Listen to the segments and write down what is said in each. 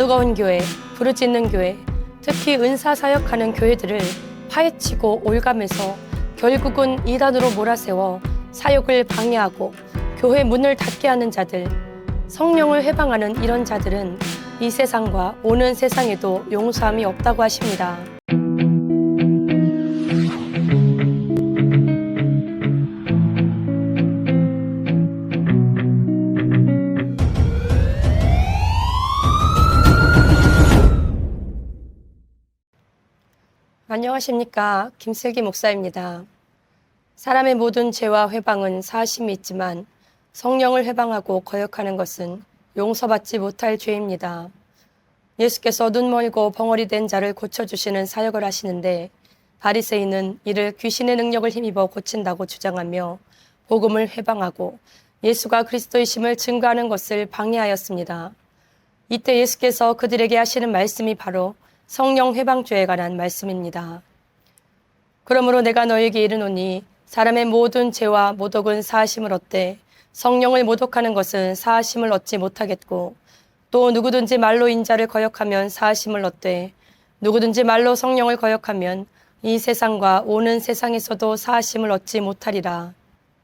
뜨거운 교회, 부르짖는 교회, 특히 은사 사역하는 교회들을 파헤치고 올가면서 결국은 이단으로 몰아세워 사역을 방해하고 교회 문을 닫게 하는 자들, 성령을 해방하는 이런 자들은 이 세상과 오는 세상에도 용서함이 없다고 하십니다. 안녕하십니까. 김슬기 목사입니다. 사람의 모든 죄와 회방은 사하심이 있지만 성령을 회방하고 거역하는 것은 용서받지 못할 죄입니다. 예수께서 눈 멀고 벙어리 된 자를 고쳐주시는 사역을 하시는데 바리새인은 이를 귀신의 능력을 힘입어 고친다고 주장하며 복음을 회방하고 예수가 그리스도이심을 증거하는 것을 방해하였습니다. 이때 예수께서 그들에게 하시는 말씀이 바로 성령 회방죄에 관한 말씀입니다. 그러므로 내가 너에게 이르노니 사람의 모든 죄와 모독은 사하심을 얻되 성령을 모독하는 것은 사하심을 얻지 못하겠고 또 누구든지 말로 인자를 거역하면 사하심을 얻되 누구든지 말로 성령을 거역하면 이 세상과 오는 세상에서도 사하심을 얻지 못하리라.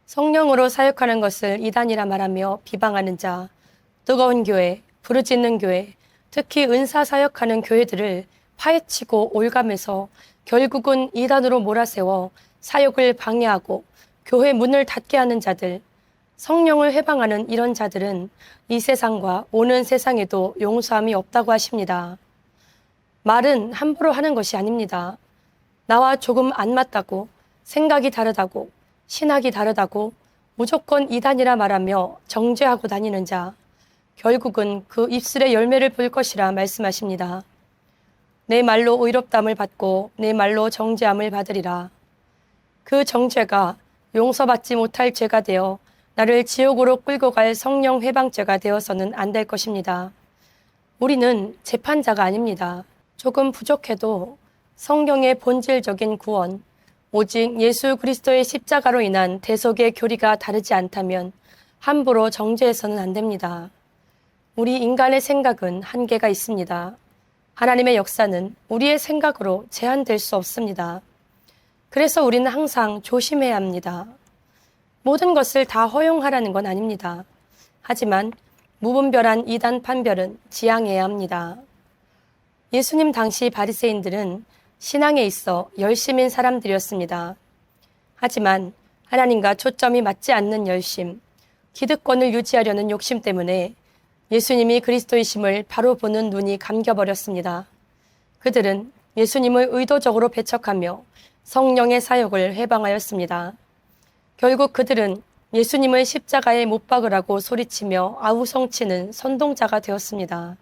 성령으로 사역하는 것을 이단이라 말하며 비방하는 자, 뜨거운 교회, 부르짖는 교회, 특히 은사 사역하는 교회들을 파헤치고 올가면서 결국은 이단으로 몰아세워 사역을 방해하고 교회 문을 닫게 하는 자들, 성령을 해방하는 이런 자들은 이 세상과 오는 세상에도 용서함이 없다고 하십니다. 말은 함부로 하는 것이 아닙니다. 나와 조금 안 맞다고, 생각이 다르다고, 신학이 다르다고 무조건 이단이라 말하며 정죄하고 다니는 자, 결국은 그 입술의 열매를 볼 것이라 말씀하십니다. 내 말로 의롭다함을 받고 내 말로 정죄함을 받으리라. 그 정죄가 용서받지 못할 죄가 되어 나를 지옥으로 끌고 갈 성령 회방죄가 되어서는 안 될 것입니다. 우리는 재판자가 아닙니다. 조금 부족해도 성경의 본질적인 구원, 오직 예수 그리스도의 십자가로 인한 대속의 교리가 다르지 않다면 함부로 정죄해서는 안 됩니다. 우리 인간의 생각은 한계가 있습니다. 하나님의 역사는 우리의 생각으로 제한될 수 없습니다. 그래서 우리는 항상 조심해야 합니다. 모든 것을 다 허용하라는 건 아닙니다. 하지만 무분별한 이단 판별은 지양해야 합니다. 예수님 당시 바리새인들은 신앙에 있어 열심인 사람들이었습니다. 하지만 하나님과 초점이 맞지 않는 열심, 기득권을 유지하려는 욕심 때문에 예수님이 그리스도이심을 바로 보는 눈이 감겨버렸습니다. 그들은 예수님을 의도적으로 배척하며 성령의 사역을 해방하였습니다. 결국 그들은 예수님을 십자가에 못 박으라고 소리치며 아우성치는 선동자가 되었습니다.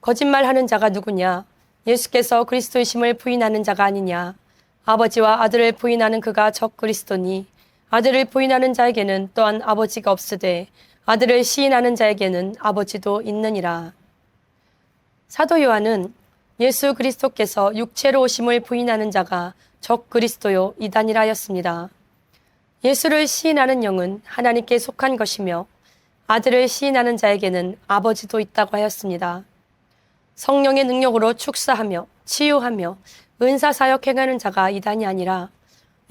거짓말하는 자가 누구냐? 예수께서 그리스도이심을 부인하는 자가 아니냐? 아버지와 아들을 부인하는 그가 적 그리스도니 아들을 부인하는 자에게는 또한 아버지가 없으되 아들을 시인하는 자에게는 아버지도 있느니라. 사도 요한은 예수 그리스도께서 육체로 오심을 부인하는 자가 적 그리스도요 이단이라 하였습니다. 예수를 시인하는 영은 하나님께 속한 것이며 아들을 시인하는 자에게는 아버지도 있다고 하였습니다. 성령의 능력으로 축사하며 치유하며 은사사역 행하는 자가 이단이 아니라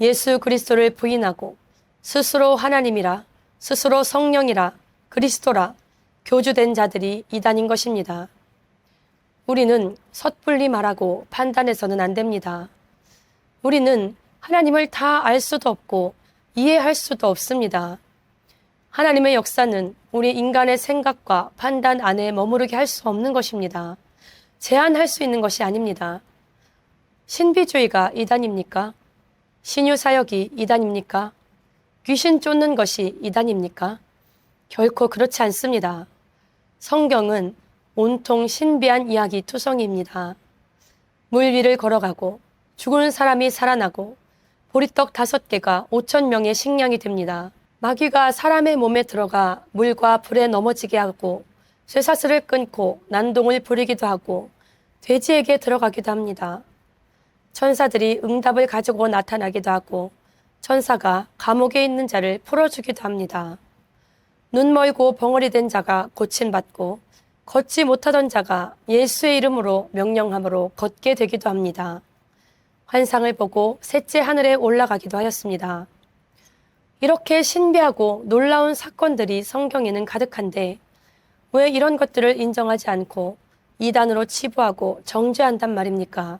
예수 그리스도를 부인하고 스스로 하나님이라 스스로 성령이라 그리스도라 교주된 자들이 이단인 것입니다. 우리는 섣불리 말하고 판단해서는 안 됩니다. 우리는 하나님을 다 알 수도 없고 이해할 수도 없습니다. 하나님의 역사는 우리 인간의 생각과 판단 안에 머무르게 할 수 없는 것입니다. 제한할 수 있는 것이 아닙니다. 신비주의가 이단입니까? 신유사역이 이단입니까? 귀신 쫓는 것이 이단입니까? 결코 그렇지 않습니다. 성경은 온통 신비한 이야기 투성이입니다. 물 위를 걸어가고 죽은 사람이 살아나고 보리떡 5개가 5,000명의 식량이 됩니다. 마귀가 사람의 몸에 들어가 물과 불에 넘어지게 하고 쇠사슬을 끊고 난동을 부리기도 하고 돼지에게 들어가기도 합니다. 천사들이 응답을 가지고 나타나기도 하고 천사가 감옥에 있는 자를 풀어주기도 합니다. 눈 멀고 벙어리 된 자가 고침받고 걷지 못하던 자가 예수의 이름으로 명령함으로 걷게 되기도 합니다. 환상을 보고 셋째 하늘에 올라가기도 하였습니다. 이렇게 신비하고 놀라운 사건들이 성경에는 가득한데 왜 이런 것들을 인정하지 않고 이단으로 치부하고 정죄한단 말입니까?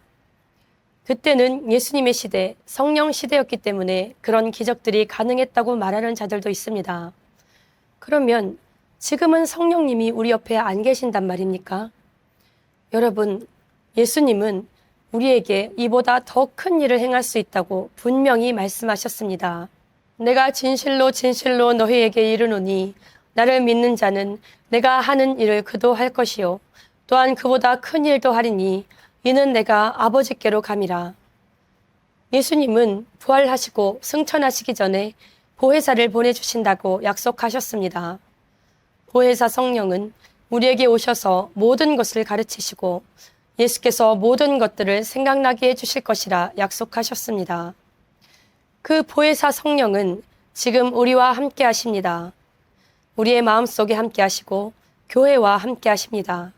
그때는 예수님의 시대, 성령 시대였기 때문에 그런 기적들이 가능했다고 말하는 자들도 있습니다. 그러면 지금은 성령님이 우리 옆에 안 계신단 말입니까? 여러분, 예수님은 우리에게 이보다 더 큰 일을 행할 수 있다고 분명히 말씀하셨습니다. 내가 진실로 진실로 너희에게 이르노니 나를 믿는 자는 내가 하는 일을 그도 할 것이요 또한 그보다 큰 일도 하리니 이는 내가 아버지께로 감이라. 예수님은 부활하시고 승천하시기 전에 보혜사를 보내주신다고 약속하셨습니다. 보혜사 성령은 우리에게 오셔서 모든 것을 가르치시고 예수께서 모든 것들을 생각나게 해주실 것이라 약속하셨습니다. 그 보혜사 성령은 지금 우리와 함께 하십니다. 우리의 마음속에 함께 하시고 교회와 함께 하십니다.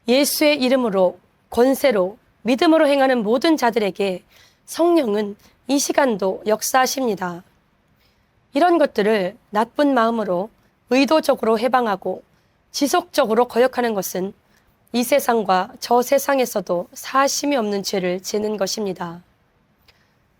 예수의 이름으로 권세로 믿음으로 행하는 모든 자들에게 성령은 이 시간도 역사하십니다. 이런 것들을 나쁜 마음으로 의도적으로 해방하고 지속적으로 거역하는 것은 이 세상과 저 세상에서도 사심이 없는 죄를 지는 것입니다.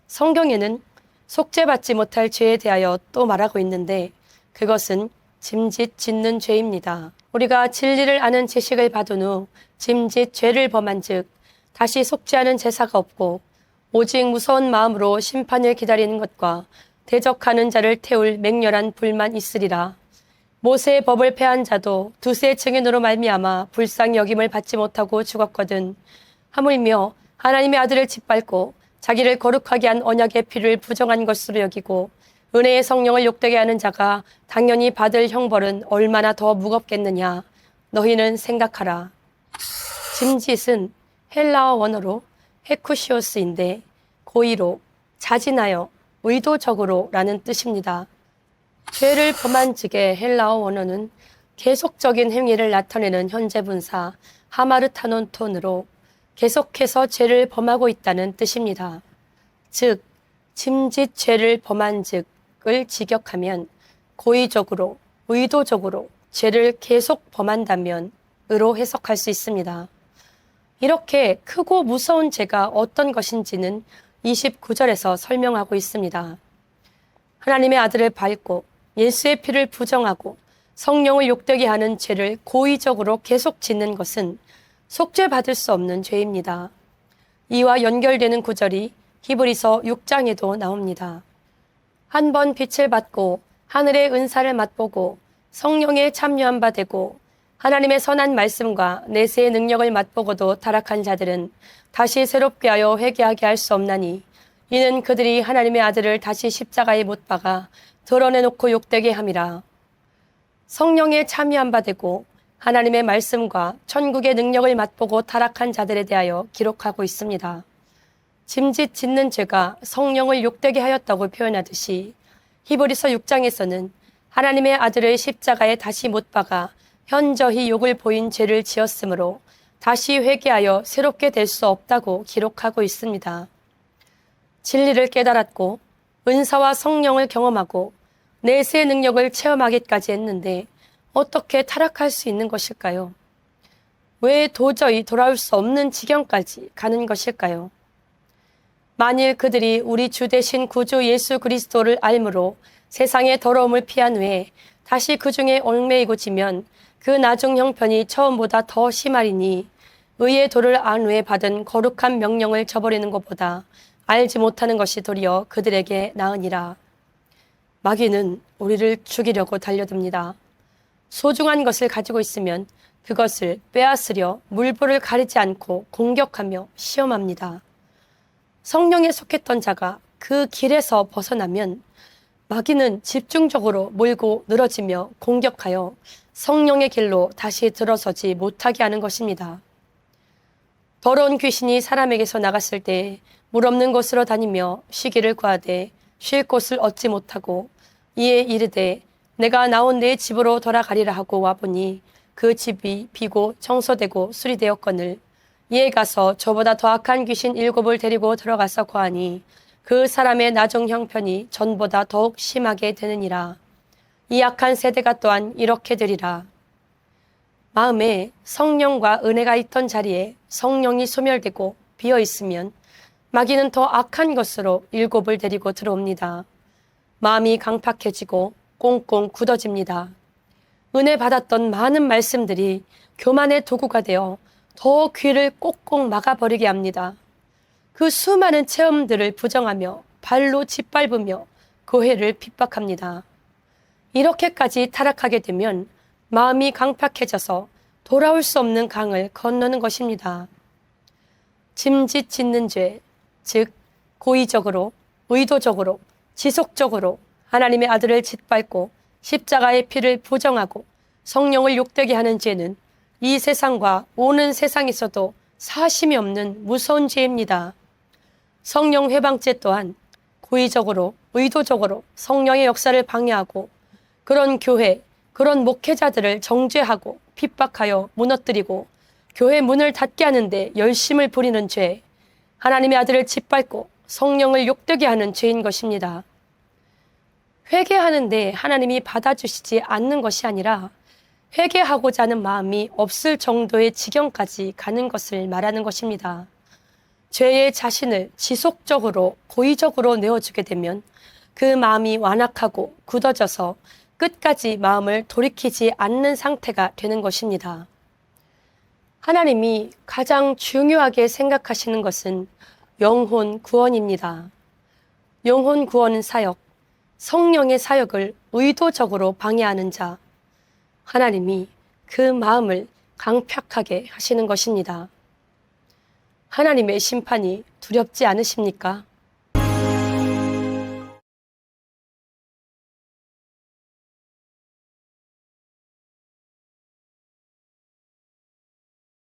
성경에는 속죄받지 못할 죄에 대하여 또 말하고 있는데 그것은 짐짓 짓는 죄입니다. 우리가 진리를 아는 지식을 받은 후 짐짓 죄를 범한 즉 다시 속죄하는 제사가 없고 오직 무서운 마음으로 심판을 기다리는 것과 대적하는 자를 태울 맹렬한 불만 있으리라. 모세의 법을 폐한 자도 두세 증인으로 말미암아 불쌍히 여김을 받지 못하고 죽었거든. 하물며 하나님의 아들을 짓밟고 자기를 거룩하게 한 언약의 피를 부정한 것으로 여기고 은혜의 성령을 욕되게 하는 자가 당연히 받을 형벌은 얼마나 더 무겁겠느냐. 너희는 생각하라. 짐짓은 헬라어 원어로 헤쿠시오스인데 고의로, 자진하여, 의도적으로 라는 뜻입니다. 죄를 범한 즉의 헬라어 원어는 계속적인 행위를 나타내는 현재 분사 하마르타논톤으로 계속해서 죄를 범하고 있다는 뜻입니다. 즉, 짐짓 죄를 범한 즉을 직역하면 고의적으로, 의도적으로 죄를 계속 범한다면 으로 해석할 수 있습니다. 이렇게 크고 무서운 죄가 어떤 것인지는 29절에서 설명하고 있습니다. 하나님의 아들을 밟고 예수의 피를 부정하고 성령을 욕되게 하는 죄를 고의적으로 계속 짓는 것은 속죄받을 수 없는 죄입니다. 이와 연결되는 구절이 히브리서 6장에도 나옵니다. 한 번 빛을 받고 하늘의 은사를 맛보고 성령에 참여한 바 되고 하나님의 선한 말씀과 내세의 능력을 맛보고도 타락한 자들은 다시 새롭게 하여 회개하게 할 수 없나니 이는 그들이 하나님의 아들을 다시 십자가에 못 박아 드러내놓고 욕되게 함이라. 성령에 참여한 바 되고 하나님의 말씀과 천국의 능력을 맛보고 타락한 자들에 대하여 기록하고 있습니다. 짐짓 짓는 죄가 성령을 욕되게 하였다고 표현하듯이 히브리서 6장에서는 하나님의 아들을 십자가에 다시 못 박아 현저히 욕을 보인 죄를 지었으므로 다시 회개하여 새롭게 될 수 없다고 기록하고 있습니다. 진리를 깨달았고 은사와 성령을 경험하고 내세의 능력을 체험하기까지 했는데 어떻게 타락할 수 있는 것일까요? 왜 도저히 돌아올 수 없는 지경까지 가는 것일까요? 만일 그들이 우리 주 되신 구주 예수 그리스도를 알므로 세상의 더러움을 피한 후에 다시 그 중에 얽매이고 지면 그 나중 형편이 처음보다 더 심하리니 의의 도를 안 후에 받은 거룩한 명령을 저버리는 것보다 알지 못하는 것이 도리어 그들에게 나으니라. 마귀는 우리를 죽이려고 달려듭니다. 소중한 것을 가지고 있으면 그것을 빼앗으려 물불을 가리지 않고 공격하며 시험합니다. 성령에 속했던 자가 그 길에서 벗어나면 마귀는 집중적으로 몰고 늘어지며 공격하여 성령의 길로 다시 들어서지 못하게 하는 것입니다. 더러운 귀신이 사람에게서 나갔을 때 물 없는 곳으로 다니며 쉬기를 구하되 쉴 곳을 얻지 못하고 이에 이르되 내가 나온 내 집으로 돌아가리라 하고 와보니 그 집이 비고 청소되고 수리되었거늘 이에 가서 저보다 더 악한 귀신 7을 데리고 들어가서 거하니 그 사람의 나중 형편이 전보다 더욱 심하게 되느니라. 이 악한 세대가 또한 이렇게 되리라. 마음에 성령과 은혜가 있던 자리에 성령이 소멸되고 비어 있으면 마귀는 더 악한 것으로 7을 데리고 들어옵니다. 마음이 강팍해지고 꽁꽁 굳어집니다. 은혜 받았던 많은 말씀들이 교만의 도구가 되어 더 귀를 꼭꼭 막아버리게 합니다. 그 수많은 체험들을 부정하며 발로 짓밟으며 교회를 핍박합니다. 이렇게까지 타락하게 되면 마음이 강팍해져서 돌아올 수 없는 강을 건너는 것입니다. 짐짓 짓는 죄, 즉 고의적으로, 의도적으로, 지속적으로 하나님의 아들을 짓밟고 십자가의 피를 부정하고 성령을 욕되게 하는 죄는 이 세상과 오는 세상에서도 사심이 없는 무서운 죄입니다. 성령 회방죄 또한 고의적으로, 의도적으로 성령의 역사를 방해하고 그런 교회, 그런 목회자들을 정죄하고 핍박하여 무너뜨리고 교회 문을 닫게 하는데 열심을 부리는 죄, 하나님의 아들을 짓밟고 성령을 욕되게 하는 죄인 것입니다. 회개하는데 하나님이 받아주시지 않는 것이 아니라 회개하고자 하는 마음이 없을 정도의 지경까지 가는 것을 말하는 것입니다. 죄의 자신을 지속적으로 고의적으로 내어주게 되면 그 마음이 완악하고 굳어져서 끝까지 마음을 돌이키지 않는 상태가 되는 것입니다. 하나님이 가장 중요하게 생각하시는 것은 영혼 구원입니다. 영혼 구원 사역, 성령의 사역을 의도적으로 방해하는 자, 하나님이 그 마음을 강팍하게 하시는 것입니다. 하나님의 심판이 두렵지 않으십니까?